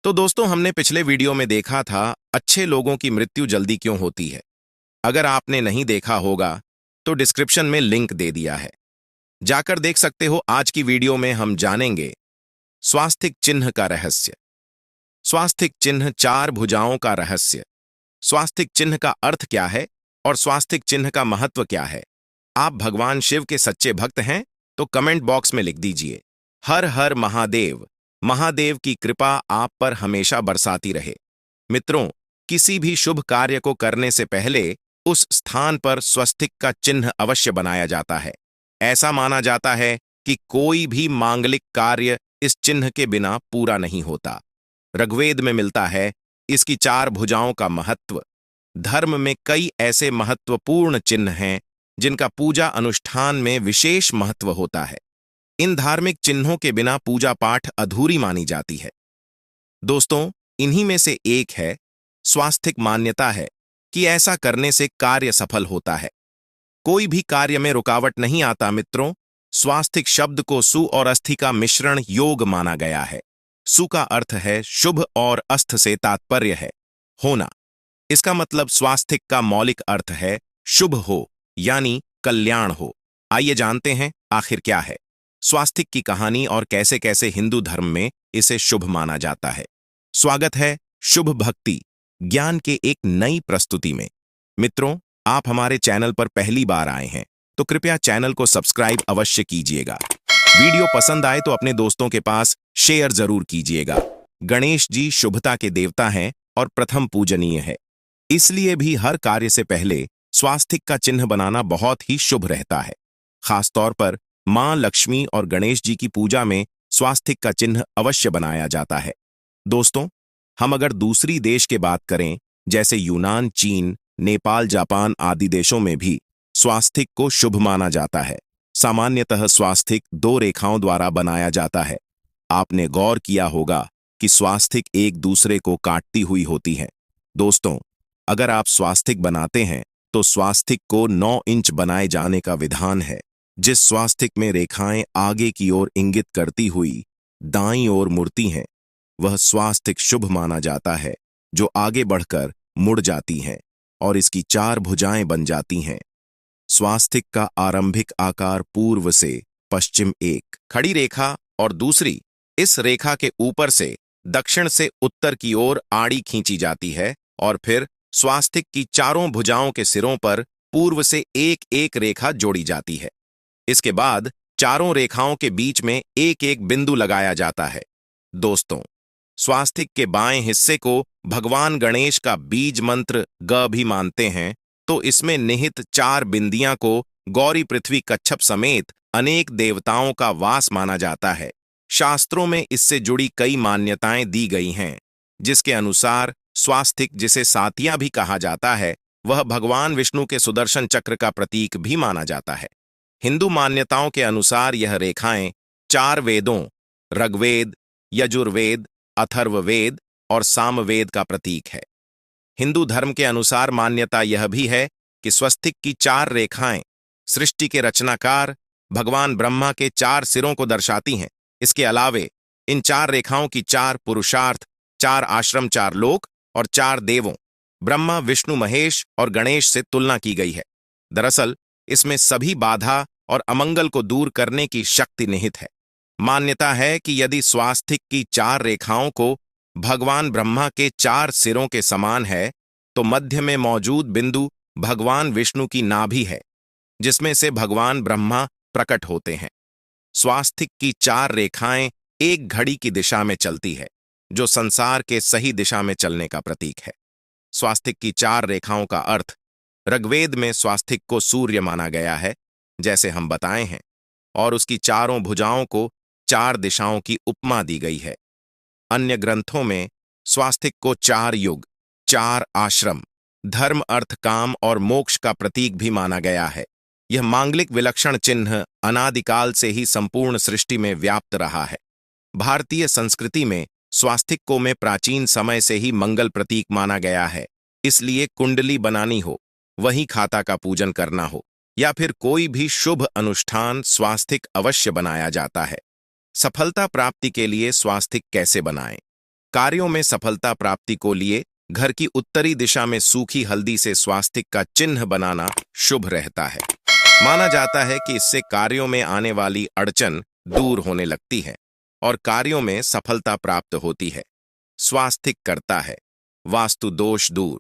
तो दोस्तों, हमने पिछले वीडियो में देखा था अच्छे लोगों की मृत्यु जल्दी क्यों होती है। अगर आपने नहीं देखा होगा तो डिस्क्रिप्शन में लिंक दे दिया है, जाकर देख सकते हो। आज की वीडियो में हम जानेंगे स्वास्तिक चिन्ह का रहस्य, स्वास्तिक चिन्ह चार भुजाओं का रहस्य, स्वास्तिक चिन्ह का अर्थ क्या है और स्वास्तिक चिन्ह का महत्व क्या है। आप भगवान शिव के सच्चे भक्त हैं तो कमेंट बॉक्स में लिख दीजिए हर हर महादेव। महादेव की कृपा आप पर हमेशा बरसाती रहे। मित्रों, किसी भी शुभ कार्य को करने से पहले उस स्थान पर स्वस्तिक का चिन्ह अवश्य बनाया जाता है। ऐसा माना जाता है कि कोई भी मांगलिक कार्य इस चिन्ह के बिना पूरा नहीं होता। ऋग्वेद में मिलता है इसकी चार भुजाओं का महत्व। धर्म में कई ऐसे महत्वपूर्ण चिन्ह हैं जिनका पूजा अनुष्ठान में विशेष महत्व होता है। इन धार्मिक चिन्हों के बिना पूजा पाठ अधूरी मानी जाती है। दोस्तों, इन्हीं में से एक है स्वास्तिक। मान्यता है कि ऐसा करने से कार्य सफल होता है, कोई भी कार्य में रुकावट नहीं आता। मित्रों, स्वास्तिक शब्द को सु और अस्थि का मिश्रण योग माना गया है। सु का अर्थ है शुभ और अस्थ से तात्पर्य है होना। इसका मतलब स्वास्तिक का मौलिक अर्थ है शुभ हो, यानी कल्याण हो। आइए जानते हैं आखिर क्या है स्वास्तिक की कहानी और कैसे कैसे हिंदू धर्म में इसे शुभ माना जाता है। स्वागत है शुभ भक्ति ज्ञान के एक नई प्रस्तुति में। मित्रों, आप हमारे चैनल पर पहली बार आए हैं तो कृपया चैनल को सब्सक्राइब अवश्य कीजिएगा। वीडियो पसंद आए तो अपने दोस्तों के पास शेयर जरूर कीजिएगा। गणेश जी शुभता के देवता हैं और प्रथम पूजनीय है, इसलिए भी हर कार्य से पहले स्वास्तिक का चिन्ह बनाना बहुत ही शुभ रहता है। खासतौर पर मां लक्ष्मी और गणेश जी की पूजा में स्वास्तिक का चिन्ह अवश्य बनाया जाता है। दोस्तों, हम अगर दूसरी देश की बात करें, जैसे यूनान, चीन, नेपाल, जापान आदि देशों में भी स्वास्तिक को शुभ माना जाता है। सामान्यतः स्वास्तिक दो रेखाओं द्वारा बनाया जाता है। आपने गौर किया होगा कि स्वास्तिक एक दूसरे को काटती हुई होती हैं। दोस्तों, अगर आप स्वास्तिक बनाते हैं तो स्वास्तिक को 9 इंच बनाए जाने का विधान है। जिस स्वास्तिक में रेखाएं आगे की ओर इंगित करती हुई दाईं ओर मुड़ती हैं, वह स्वास्तिक शुभ माना जाता है। जो आगे बढ़कर मुड़ जाती हैं और इसकी चार भुजाएं बन जाती हैं। स्वास्तिक का आरंभिक आकार पूर्व से पश्चिम एक खड़ी रेखा और दूसरी इस रेखा के ऊपर से दक्षिण से उत्तर की ओर आड़ी खींची जाती है और फिर स्वास्तिक की चारों भुजाओं के सिरों पर पूर्व से एक एक रेखा जोड़ी जाती है। इसके बाद चारों रेखाओं के बीच में एक एक बिंदु लगाया जाता है। दोस्तों, स्वास्तिक के बाएं हिस्से को भगवान गणेश का बीज मंत्र ग भी मानते हैं, तो इसमें निहित चार बिंदियां को गौरी, पृथ्वी, कच्छप समेत अनेक देवताओं का वास माना जाता है। शास्त्रों में इससे जुड़ी कई मान्यताएं दी गई हैं, जिसके अनुसार स्वास्तिक, जिसे सातिया भी कहा जाता है, वह भगवान विष्णु के सुदर्शन चक्र का प्रतीक भी माना जाता है। हिंदू मान्यताओं के अनुसार यह रेखाएं चार वेदों ऋग्वेद, यजुर्वेद, अथर्ववेद और सामवेद का प्रतीक है। हिंदू धर्म के अनुसार मान्यता यह भी है कि स्वस्तिक की चार रेखाएं सृष्टि के रचनाकार भगवान ब्रह्मा के चार सिरों को दर्शाती हैं। इसके अलावे इन चार रेखाओं की चार पुरुषार्थ, चार आश्रम, चार लोक और चार देवों ब्रह्मा, विष्णु, महेश और गणेश से तुलना की गई है। दरअसल इसमें सभी बाधा और अमंगल को दूर करने की शक्ति निहित है। मान्यता है कि यदि स्वास्तिक की चार रेखाओं को भगवान ब्रह्मा के चार सिरों के समान है, तो मध्य में मौजूद बिंदु भगवान विष्णु की नाभि है, जिसमें से भगवान ब्रह्मा प्रकट होते हैं। स्वास्तिक की चार रेखाएं एक घड़ी की दिशा में चलती है, जो संसार के सही दिशा में चलने का प्रतीक है। स्वास्तिक की चार रेखाओं का अर्थ ऋग्वेद में स्वास्तिक को सूर्य माना गया है, जैसे हम बताए हैं, और उसकी चारों भुजाओं को चार दिशाओं की उपमा दी गई है। अन्य ग्रंथों में स्वास्तिक को चार युग, चार आश्रम, धर्म, अर्थ, काम और मोक्ष का प्रतीक भी माना गया है। यह मांगलिक विलक्षण चिन्ह अनादिकाल से ही संपूर्ण सृष्टि में व्याप्त रहा है। भारतीय संस्कृति में स्वास्तिक को में प्राचीन समय से ही मंगल प्रतीक माना गया है। इसलिए कुंडली बनानी हो, वही खाता का पूजन करना हो या फिर कोई भी शुभ अनुष्ठान, स्वास्तिक अवश्य बनाया जाता है। सफलता प्राप्ति के लिए स्वास्तिक कैसे बनाएं? कार्यों में सफलता प्राप्ति को लिए घर की उत्तरी दिशा में सूखी हल्दी से स्वास्तिक का चिन्ह बनाना शुभ रहता है। माना जाता है कि इससे कार्यों में आने वाली अड़चन दूर होने लगती है और कार्यों में सफलता प्राप्त होती है। स्वास्तिक करता है वास्तु दोष दूर।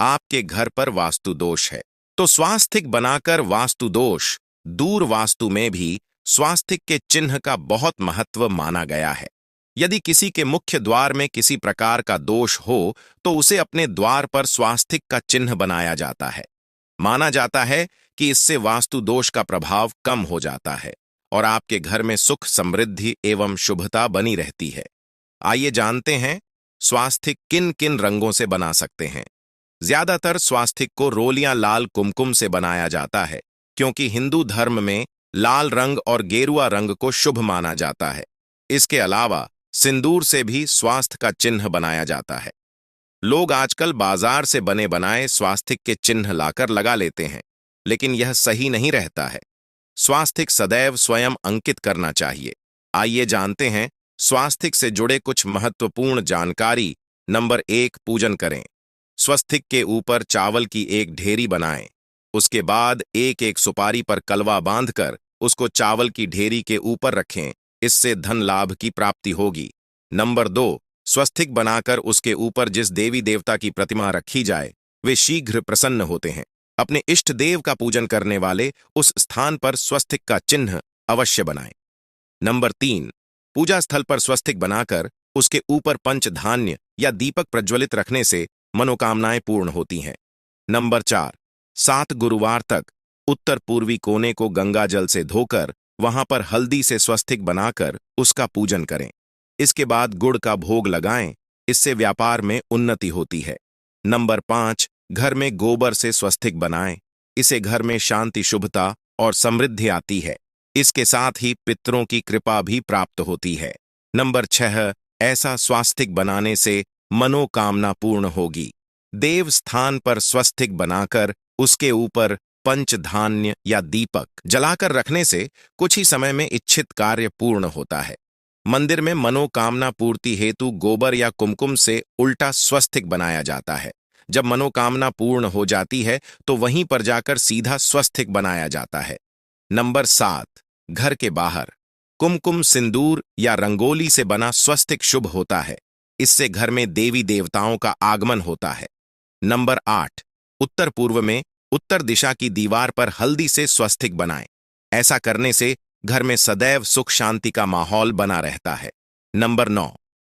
आपके घर पर वास्तु दोष है तो स्वास्तिक बनाकर वास्तु दोष दूर। वास्तु में भी स्वास्तिक के चिन्ह का बहुत महत्व माना गया है। यदि किसी के मुख्य द्वार में किसी प्रकार का दोष हो तो उसे अपने द्वार पर स्वास्तिक का चिन्ह बनाया जाता है। माना जाता है कि इससे वास्तु दोष का प्रभाव कम हो जाता है और आपके घर में सुख समृद्धि एवं शुभता बनी रहती है। आइए जानते हैं स्वास्तिक किन किन रंगों से बना सकते हैं। ज्यादातर स्वास्तिक को रोलियां लाल कुमकुम से बनाया जाता है क्योंकि हिंदू धर्म में लाल रंग और गेरुआ रंग को शुभ माना जाता है। इसके अलावा सिंदूर से भी स्वास्थ्य का चिन्ह बनाया जाता है। लोग आजकल बाजार से बने बनाए स्वास्तिक के चिन्ह लाकर लगा लेते हैं, लेकिन यह सही नहीं रहता है। स्वास्तिक सदैव स्वयं अंकित करना चाहिए। आइए जानते हैं स्वास्तिक से जुड़े कुछ महत्वपूर्ण जानकारी। नंबर 1, पूजन करें। स्वस्तिक के ऊपर चावल की एक ढेरी बनाएं। उसके बाद एक एक सुपारी पर कलवा बांधकर उसको चावल की ढेरी के ऊपर रखें। इससे धन लाभ की प्राप्ति होगी। नंबर 2, स्वस्तिक बनाकर उसके ऊपर जिस देवी देवता की प्रतिमा रखी जाए वे शीघ्र प्रसन्न होते हैं। अपने इष्ट देव का पूजन करने वाले उस स्थान पर स्वस्तिक का चिन्ह अवश्य बनाएं। नंबर 3, पूजा स्थल पर स्वस्तिक बनाकर उसके ऊपर पंचधान्य या दीपक प्रज्वलित रखने से मनोकामनाएं पूर्ण होती हैं। नंबर 4, 7 गुरुवार तक उत्तर पूर्वी कोने को गंगा जल से धोकर वहां पर हल्दी से स्वस्तिक बनाकर उसका पूजन करें। इसके बाद गुड़ का भोग लगाएं, इससे व्यापार में उन्नति होती है। नंबर 5, घर में गोबर से स्वस्तिक बनाएं, इसे घर में शांति शुभता और समृद्धि आती है। इसके साथ ही पितरों की कृपा भी प्राप्त होती है। नंबर 6, ऐसा स्वास्तिक बनाने से मनोकामना पूर्ण होगी। देव स्थान पर स्वस्तिक बनाकर उसके ऊपर पंचधान्य या दीपक जलाकर रखने से कुछ ही समय में इच्छित कार्य पूर्ण होता है। मंदिर में मनोकामना पूर्ति हेतु गोबर या कुमकुम से उल्टा स्वस्तिक बनाया जाता है। जब मनोकामना पूर्ण हो जाती है तो वहीं पर जाकर सीधा स्वस्तिक बनाया जाता है। नंबर 7, घर के बाहर कुमकुम सिंदूर या रंगोली से बना स्वस्तिक शुभ होता है। इससे घर में देवी देवताओं का आगमन होता है। नंबर 8, उत्तर पूर्व में उत्तर दिशा की दीवार पर हल्दी से स्वस्तिक बनाएं। ऐसा करने से घर में सदैव सुख शांति का माहौल बना रहता है। नंबर 9,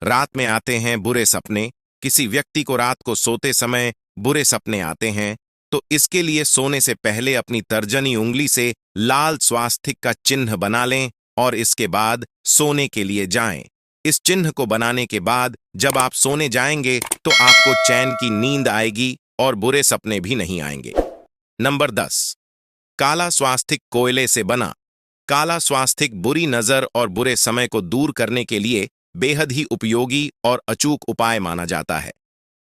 रात में आते हैं बुरे सपने। किसी व्यक्ति को रात को सोते समय बुरे सपने आते हैं तो इसके लिए सोने से पहले अपनी तर्जनी उंगली से लाल स्वास्तिक का चिन्ह बना लें और इसके बाद सोने के लिए जाएं। इस चिन्ह को बनाने के बाद जब आप सोने जाएंगे तो आपको चैन की नींद आएगी और बुरे सपने भी नहीं आएंगे। नंबर 10, काला स्वास्तिक कोयले से बना। काला स्वास्तिक बुरी नजर और बुरे समय को दूर करने के लिए बेहद ही उपयोगी और अचूक उपाय माना जाता है।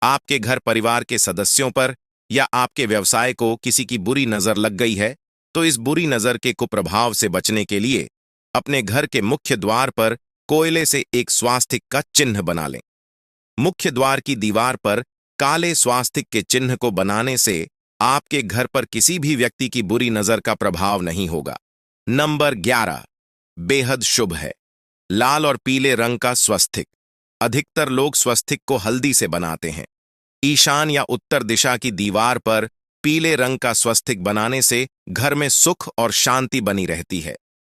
आपके घर परिवार के सदस्यों पर या आपके व्यवसाय को किसी की बुरी नजर लग गई है तो इस बुरी नजर के कुप्रभाव से बचने के लिए अपने घर के मुख्य द्वार पर कोयले से एक स्वास्तिक का चिन्ह बना लें। मुख्य द्वार की दीवार पर काले स्वास्तिक के चिन्ह को बनाने से आपके घर पर किसी भी व्यक्ति की बुरी नजर का प्रभाव नहीं होगा। नंबर 11, बेहद शुभ है लाल और पीले रंग का स्वस्तिक। अधिकतर लोग स्वस्तिक को हल्दी से बनाते हैं। ईशान या उत्तर दिशा की दीवार पर पीले रंग का स्वस्तिक बनाने से घर में सुख और शांति बनी रहती है।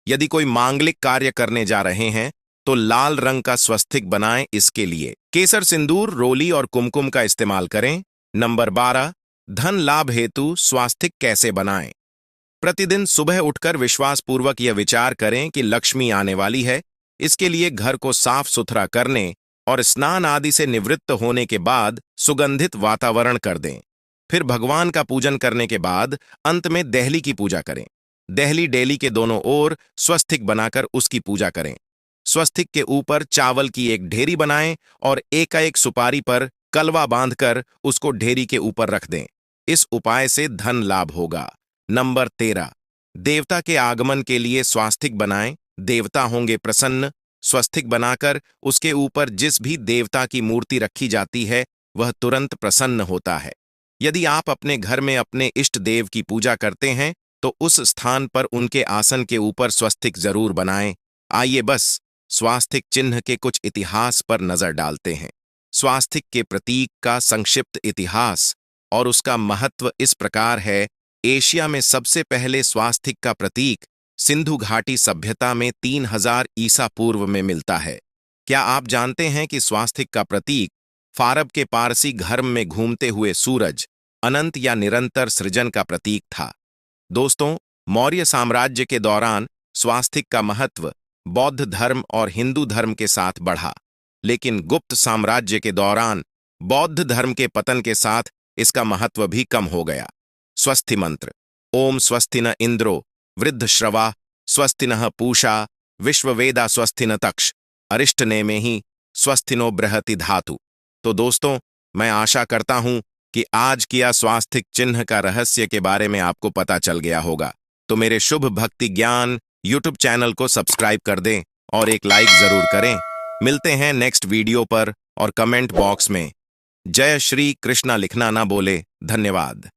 यदि कोई मांगलिक कार्य करने जा रहे हैं तो लाल रंग का स्वस्तिक बनाएं। इसके लिए केसर सिंदूर रोली और कुमकुम का इस्तेमाल करें। नंबर 12, धन लाभ हेतु स्वास्तिक कैसे बनाएं। प्रतिदिन सुबह उठकर विश्वासपूर्वक यह विचार करें कि लक्ष्मी आने वाली है। इसके लिए घर को साफ सुथरा करने और स्नान आदि से निवृत्त होने के बाद सुगंधित वातावरण कर दें। फिर भगवान का पूजन करने के बाद अंत में देहली की पूजा करें। देहली डेली के दोनों ओर स्वस्तिक बनाकर उसकी पूजा करें। स्वस्तिक के ऊपर चावल की एक ढेरी बनाएं और एकाएक सुपारी पर कलवा बांधकर उसको ढेरी के ऊपर रख दें। इस उपाय से धन लाभ होगा। नंबर 13, देवता के आगमन के लिए स्वास्तिक बनाएं। देवता होंगे प्रसन्न स्वस्तिक बनाकर उसके ऊपर जिस भी देवता की मूर्ति रखी जाती है वह तुरंत प्रसन्न होता है। यदि आप अपने घर में अपने इष्ट देव की पूजा करते हैं तो उस स्थान पर उनके आसन के ऊपर स्वस्तिक जरूर बनाएं। आइए बस स्वास्तिक चिन्ह के कुछ इतिहास पर नजर डालते हैं। स्वास्तिक के प्रतीक का संक्षिप्त इतिहास और उसका महत्व इस प्रकार है। एशिया में सबसे पहले स्वास्तिक का प्रतीक सिंधु घाटी सभ्यता में 3000 ईसा पूर्व में मिलता है। क्या आप जानते हैं कि स्वास्तिक का प्रतीक फारब के पारसी धर्म में घूमते हुए सूरज, अनंत या निरंतर सृजन का प्रतीक था। दोस्तों, मौर्य साम्राज्य के दौरान स्वास्तिक का महत्व बौद्ध धर्म और हिंदू धर्म के साथ बढ़ा, लेकिन गुप्त साम्राज्य के दौरान बौद्ध धर्म के पतन के साथ इसका महत्व भी कम हो गया। स्वस्ति मंत्र: ओम स्वस्ति न इंद्रो वृद्धश्रवा स्वस्ति नः पूषा विश्ववेदा स्वस्ति न तक्ष अरिष्ट ने में ही स्वस्ति नो बृहति धातु। तो दोस्तों, मैं आशा करता हूं कि आज किया स्वास्तिक चिन्ह का रहस्य के बारे में आपको पता चल गया होगा। तो मेरे शुभ भक्ति ज्ञान यूट्यूब चैनल को सब्सक्राइब कर दें और एक लाइक जरूर करें। मिलते हैं नेक्स्ट वीडियो पर और कमेंट बॉक्स में जय श्री कृष्णा लिखना ना बोले। धन्यवाद।